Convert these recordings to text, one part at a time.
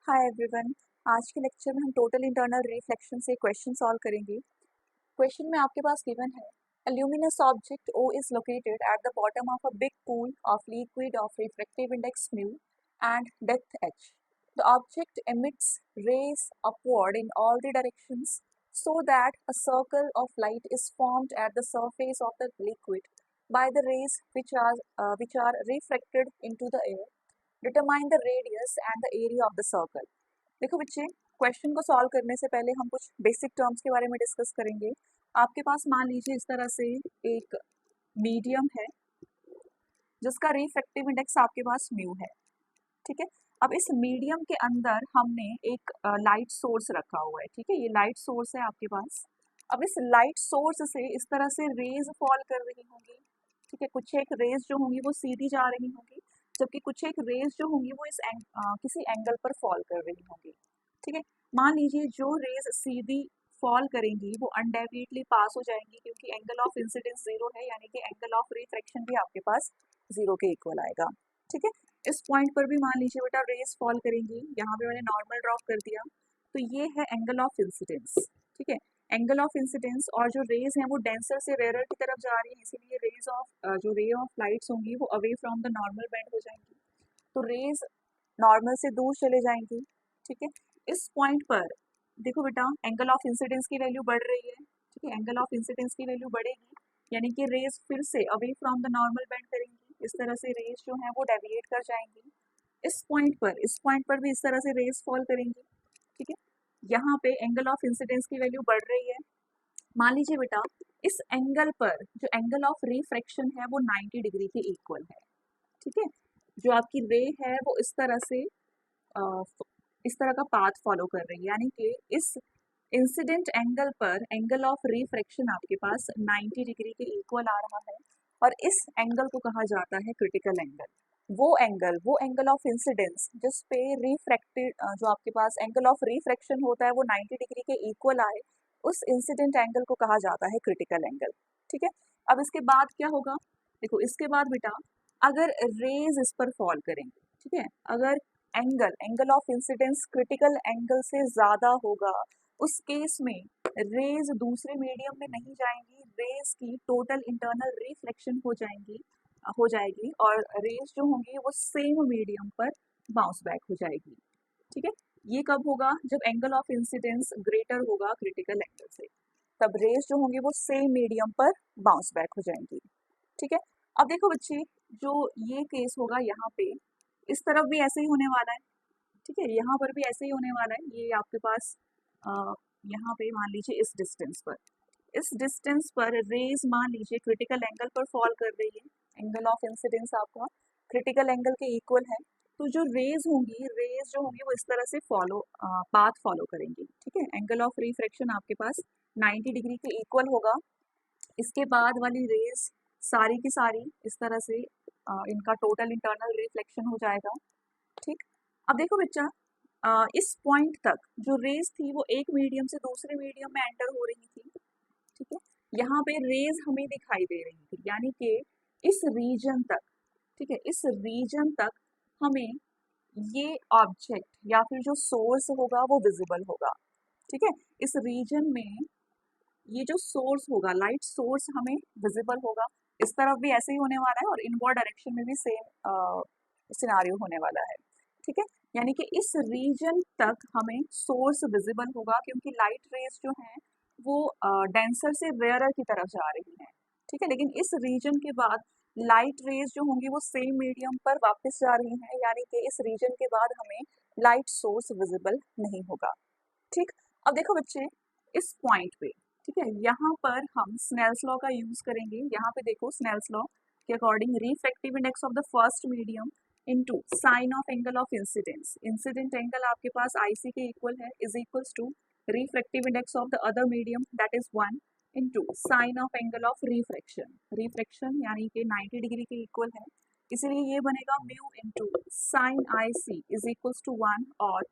Hi everyone. आज के lecture में हम टोटल इंटरनल रिफ्लेक्शन से क्वेश्चन सॉल्व करेंगे। क्वेश्चन में आपके पास गिवन है a luminous object O is located at the bottom of a big pool of liquid of refractive index mu and depth h. The object emits rays upward in all the directions so that a circle of light is formed at the surface of the liquid by the rays which are refracted into the air. Determine the radius and the area of the circle. देखो बच्चे, question को solve करने से पहले हम कुछ basic terms के बारे में डिस्कस करेंगे। आपके पास मान लीजिए इस तरह से एक मीडियम है जिसका रिफ्रैक्टिव इंडेक्स आपके पास म्यू है, ठीक है। अब इस मीडियम के अंदर हमने एक लाइट सोर्स रखा हुआ है, ठीक है। ये लाइट सोर्स है आपके पास। अब इस लाइट सोर्स से इस तरह से रेज फॉल कर रही होंगी, ठीक है। कुछ एक रेज जो होंगी वो सीधी जा रही होंगी, जबकि कुछ एक रेज जो होंगी वो किसी एंगल पर फॉल कर रही होंगी, ठीक है। मान लीजिए जो रेज सीधी फॉल करेंगी वो अनडेविएटली पास हो जाएंगी क्योंकि एंगल ऑफ इंसिडेंस जीरो है, यानी कि एंगल ऑफ रिफ्रैक्शन भी आपके पास जीरो के इक्वल आएगा, ठीक है। इस पॉइंट पर भी मान लीजिए बेटा रेज फॉल करेंगी, यहाँ पे मैंने नॉर्मल ड्रॉप कर दिया, तो ये है एंगल ऑफ इंसिडेंस, ठीक है। एंगल ऑफ इंसिडेंस, और जो रेज हैं वो डेंसर से रेयर की तरफ जा रही है, इसीलिए रेज ऑफ जो रे ऑफ लाइट्स होंगी वो away from the normal band हो जाएंगी, तो रेज नॉर्मल से दूर चले जाएंगी, ठीक है। इस पॉइंट पर देखो बेटा, एंगल ऑफ इंसिडेंस की वैल्यू बढ़ रही है, ठीक है। एंगल ऑफ इंसिडेंस की वैल्यू बढ़ेगी, यानी कि रेज फिर से away from the normal band करेंगी, इस तरह से रेज जो है वो डेविएट कर जाएंगी। इस पॉइंट पर भी इस तरह से रेज फॉल करेंगी, ठीक है। यहाँ पे एंगल ऑफ इंसिडेंस की वैल्यू बढ़ रही है। मान लीजिए बेटा, इस एंगल पर जो एंगल ऑफ रिफ्रैक्शन है वो 90 डिग्री के इक्वल है, ठीक है। जो आपकी रे है वो इस तरह से इस तरह का पाथ फॉलो कर रही है, यानी कि इस इंसिडेंट एंगल पर एंगल ऑफ रिफ्रैक्शन आपके पास 90 डिग्री के इक्वल आ रहा है, और इस एंगल को कहा जाता है क्रिटिकल एंगल। वो एंगल ऑफ इंसिडेंस जिस पे रिफ्रैक्टेड जो आपके पास एंगल ऑफ रिफ्रैक्शन होता है वो 90 डिग्री के इक्वल आए, उस इंसिडेंट एंगल को कहा जाता है क्रिटिकल एंगल, ठीक है। अब इसके बाद क्या होगा, देखो इसके बाद बेटा, अगर रेज इस पर फॉल करेंगे, ठीक है, अगर angle of incidence critical angle से ज्यादा होगा, उस केस में रेज दूसरे मीडियम में नहीं जाएंगी, रेज की टोटल इंटरनल रिफ्लेक्शन हो जाएगी और रेज जो होंगी वो सेम मीडियम पर बाउंस बैक हो जाएगी, ठीक है। ये कब होगा, जब एंगल ऑफ इंसिडेंस ग्रेटर होगा क्रिटिकल एंगल से, तब रेज जो होंगी वो सेम मीडियम पर बाउंस बैक हो जाएंगी, ठीक है। अब देखो बच्चे, जो ये केस होगा यहाँ पे, इस तरफ भी ऐसे ही होने वाला है, ठीक है। यहाँ पर भी ऐसे ही होने वाला है। ये आपके पास यहाँ पे मान लीजिए इस डिस्टेंस पर रेज मान लीजिए क्रिटिकल एंगल पर फॉल कर रही है, एंगल ऑफ इंसिडेंस आपका क्रिटिकल एंगल के इक्वल है, तो जो रेज जो होंगी वो इस तरह से पाथ फॉलो करेंगी, ठीक है। एंगल ऑफ रिफ्रैक्शन आपके पास 90 डिग्री के इक्वल होगा। इसके बाद वाली रेज सारी की सारी इस तरह से इनका टोटल इंटरनल रिफ्लेक्शन हो जाएगा, ठीक। अब देखो बच्चा, इस पॉइंट तक जो रेज थी वो एक मीडियम से दूसरे मीडियम में एंटर हो रही थी, ठीक है। यहाँ पे रेज हमें दिखाई दे रही थी, यानी कि इस रीजन तक, ठीक है, इस रीजन तक हमें ये ऑब्जेक्ट या फिर जो सोर्स होगा वो विजिबल होगा, ठीक है। इस रीजन में ये जो सोर्स होगा, लाइट सोर्स हमें विजिबल होगा। इस तरफ भी ऐसे ही होने वाला है और इनवर्ड डायरेक्शन में भी सेम सिनारियो होने वाला है, ठीक है। यानी कि इस रीजन तक हमें सोर्स विजिबल होगा क्योंकि लाइट रेज जो हैं वो डेंसर से रेयरर की तरफ जा रही हैं, ठीक है। लेकिन इस रीजन के बाद लाइट रेज जो होंगी वो सेम मीडियम पर वापस जा रही हैं, यानी कि इस रीजन के बाद हमें लाइट सोर्स विजिबल नहीं होगा, ठीक। अब देखो बच्चे, इस पॉइंट पे, ठीक है, यहाँ पर हम स्नेल्स लॉ का यूज करेंगे। यहाँ पे देखो, स्नेल्स लॉ के according refractive index of the first medium into sine of angle of incidence, incident angle आपके पास आईसी के इक्वल है, is equals to refractive index of the other medium that is 1 into sine of angle of refraction यानी कि 90 degree के equal है, इसीलिए ये बनेगा mu into sine I C is equals to 1 और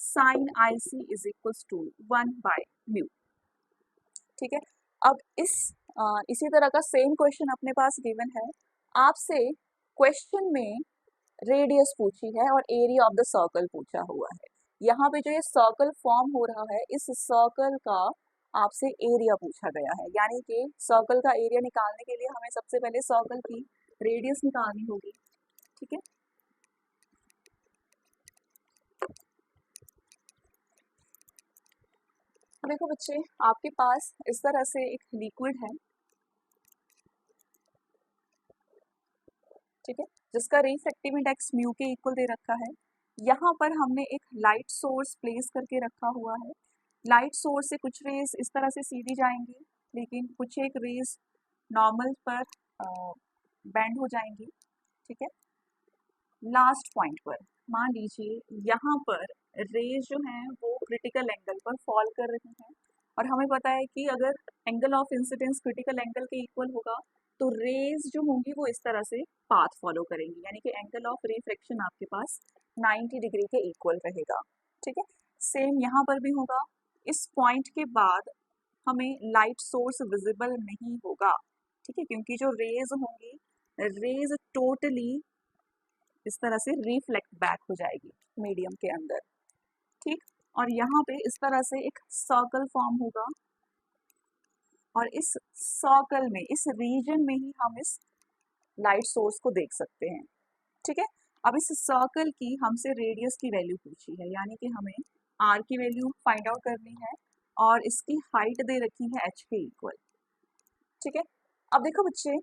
sine I C is equals to 1 by mu, ठीक है। अब इसी तरह का सेम क्वेश्चन अपने पास गिवन है, आपसे क्वेश्चन में रेडियस पूछी है और एरिया ऑफ द सर्कल पूछा हुआ है, यहाँ पे जो ये सर्कल फॉर्म हो रहा है, इस सर्कल का आपसे एरिया पूछा गया है, यानी कि सर्कल का एरिया निकालने के लिए हमें सबसे पहले सर्कल की रेडियस निकालनी होगी। ठीक है, देखो बच्चे, आपके पास इस तरह से एक लिक्विड है, ठीक है, जिसका रिफ्रैक्टिव इंडेक्स म्यू के इक्वल दे रखा है। यहाँ पर हमने एक लाइट सोर्स प्लेस करके रखा हुआ है। लाइट सोर्स से कुछ रेज इस तरह से सीधी जाएंगी, लेकिन कुछ एक रेज नॉर्मल पर बैंड हो जाएंगी। ठीक है, लास्ट पॉइंट पर मान लीजिए यहाँ पर रेज जो हैं वो क्रिटिकल एंगल पर फॉल कर रही हैं, और हमें पता है कि अगर angle of incidence critical angle के इक्वल होगा तो रेज जो होंगी वो इस तरह से पाथ फॉलो करेंगी, यानी कि एंगल ऑफ रिफ्लेक्शन आपके पास 90 डिग्री के इक्वल रहेगा। ठीक है, सेम यहाँ पर भी होगा। इस पॉइंट के बाद हमें लाइट सोर्स विजिबल नहीं होगा, ठीक है, क्योंकि जो रेज होंगी, रेज टोटली इस तरह से रिफ्लेक्ट बैक हो जाएगी मीडियम के अंदर। ठीक, और यहाँ पे इस तरह से एक सर्कल फॉर्म होगा, और इस सर्कल में, इस रीजन में ही हम इस लाइट सोर्स को देख सकते हैं। ठीक है, अब इस सर्कल की हमसे रेडियस की वैल्यू पूछी है, यानी कि हमें आर की वैल्यू फाइंड आउट करनी है, और इसकी हाइट दे रखी है एच के इक्वल। ठीक है, अब देखो बच्चे,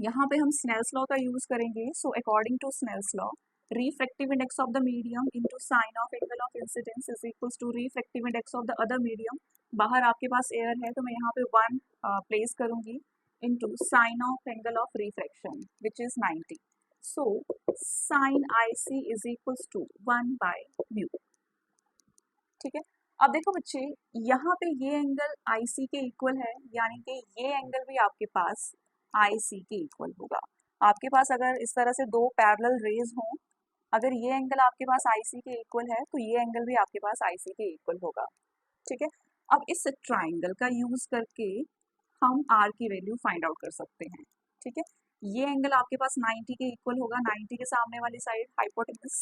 यहाँ पे हम स्नेल्स लॉ का यूज करेंगे। So according to Snell's law, refractive index of the medium into sin of angle of incidence is equals to refractive index of the other medium। बाहर आपके पास एयर है तो मैं यहाँ पे 1 प्लेस करूंगी into sin of angle of refraction which is 90। so sin IC is equals to 1 by mu। ठीक है, अब देखो बच्चे, यहाँ पे ये एंगल IC के इक्वल है, यानी कि ये एंगल भी आपके पास IC के इक्वल होगा। आपके पास अगर इस तरह से दो पैरेलल रेज हों, अगर ये एंगल आपके पास IC के इक्वल है तो ये एंगल भी आपके पास IC के इक्वल होगा। ठीक है, अब इस ट्राइंगल का यूज करके हम R की वैल्यू फाइंड आउट कर सकते हैं। ठीक है, ये एंगल आपके पास 90 के इक्वल होगा, 90 के सामने वाली साइड हाइपोटेनस,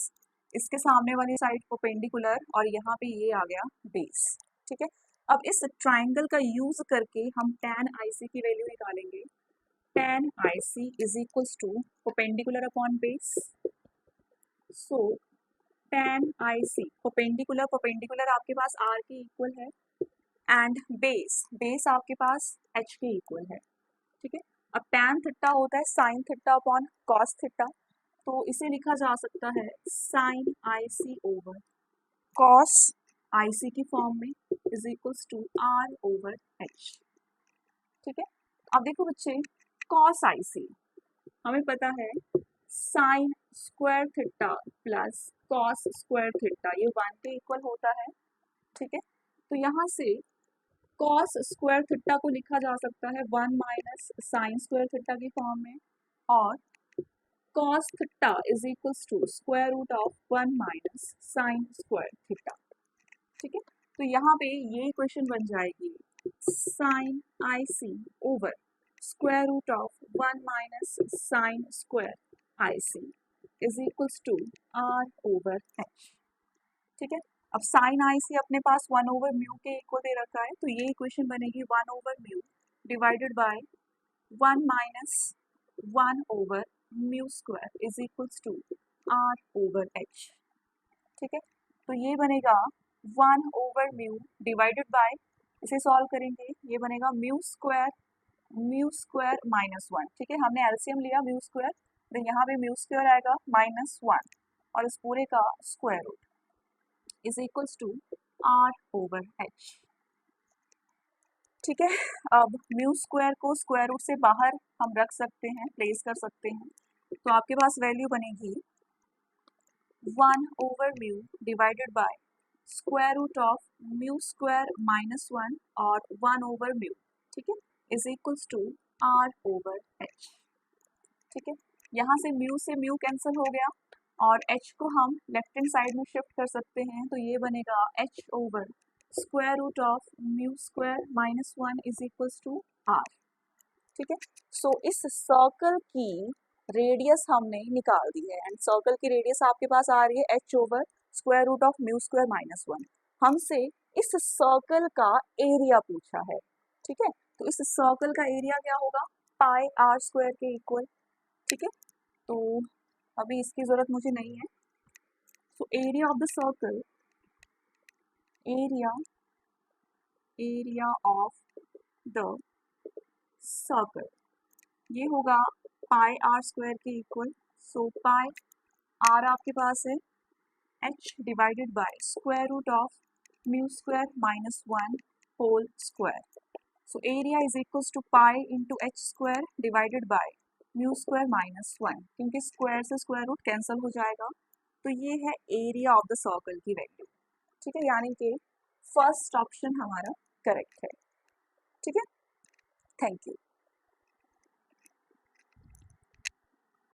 इसके सामने वाली साइड परपेंडिकुलर, और यहाँ पे ये आ गया बेस। ठीक है, अब इस ट्राइंगल का यूज करके हम tan IC की वैल्यू निकालेंगे। tan IC is equals to perpendicular upon base. So tan IC perpendicular, perpendicular आपके पास R के इक्वल है, एंड बेस, बेस आपके पास H के इक्वल है। ठीक है, अब tan थीटा होता है sin थीटा अपॉन cos थीटा, तो इसे लिखा जा सकता है sin IC over cos IC की फॉर्म में is equals to R over H। ठीक है, अब देखो बच्चे, cos IC हमें पता है sign square theta plus cos square theta, ये 1 के इक्वल होता है। ठीक है, तो यहाँ से कॉस स्क्वायर थीटा को लिखा जा सकता है 1 माइनस साइन स्क्वायर थीटा की फॉर्म में, और cos theta is equals to square root of 1 minus sine square theta. ठीक है, तो यहाँ पे ये इक्वेशन बन जाएगी sine IC over square root of 1 minus sine square IC is equals to R over H। ठीक है, अब साइन IC अपने पास 1 ओवर म्यू के इक्वल दे रखा है, तो ये इक्वेशन बनेगी 1 over mu divided by 1 minus 1 over mu square is equals to R over H। ठीक है, तो ये बनेगा 1 ओवर म्यू डिवाइडेड बाय, इसे सॉल्व करेंगे, ये बनेगा म्यू स्क्वायर माइनस 1। ठीक है, हमने एलसीएम लिया म्यू स्क्वायर, तो यहाँ पे म्यू स्क्वायर आएगा माइनस 1, और इस पूरे का square root is equals to R over H। ठीक है, अब म्यू स्क्वायर को स्क्वायर रूट से बाहर हम रख सकते हैं, प्लेस कर सकते हैं, तो आपके पास वैल्यू बनेगी 1 over mu divided by square root of mu square minus 1 और 1 ओवर म्यू। ठीक है, is equals to R over H। ठीक है, यहाँ से म्यू कैंसिल हो गया, और H को हम लेफ्ट हैंड साइड में शिफ्ट कर सकते हैं, तो ये बनेगा H over square root of mu square minus 1 is equals to R। ठीक है, सो इस सर्कल की रेडियस हमने निकाल दी है, एंड सर्कल की रेडियस आपके पास आ रही है H over square root of mu square minus 1। हमसे इस सर्कल का एरिया पूछा है, ठीक है। तो इस सर्कल का एरिया क्या होगा, पाई आर स्क्वायर के इक्वल, ठीक है। तो अभी इसकी जरूरत मुझे नहीं है। So area of the circle, area area of the circle ये होगा पाई आर स्क्वायर के इक्वल। सो पाई आर आपके पास है H divided by square root of mu square minus 1 whole square. So area is equal to pi into H square divided by mu square minus 1, क्योंकि square से square root cancel हो जाएगा। तो ये है एरिया ऑफ द सर्कल की value, ठीक है। यानी कि फर्स्ट ऑप्शन हमारा करेक्ट है, ठीक है। Thank you.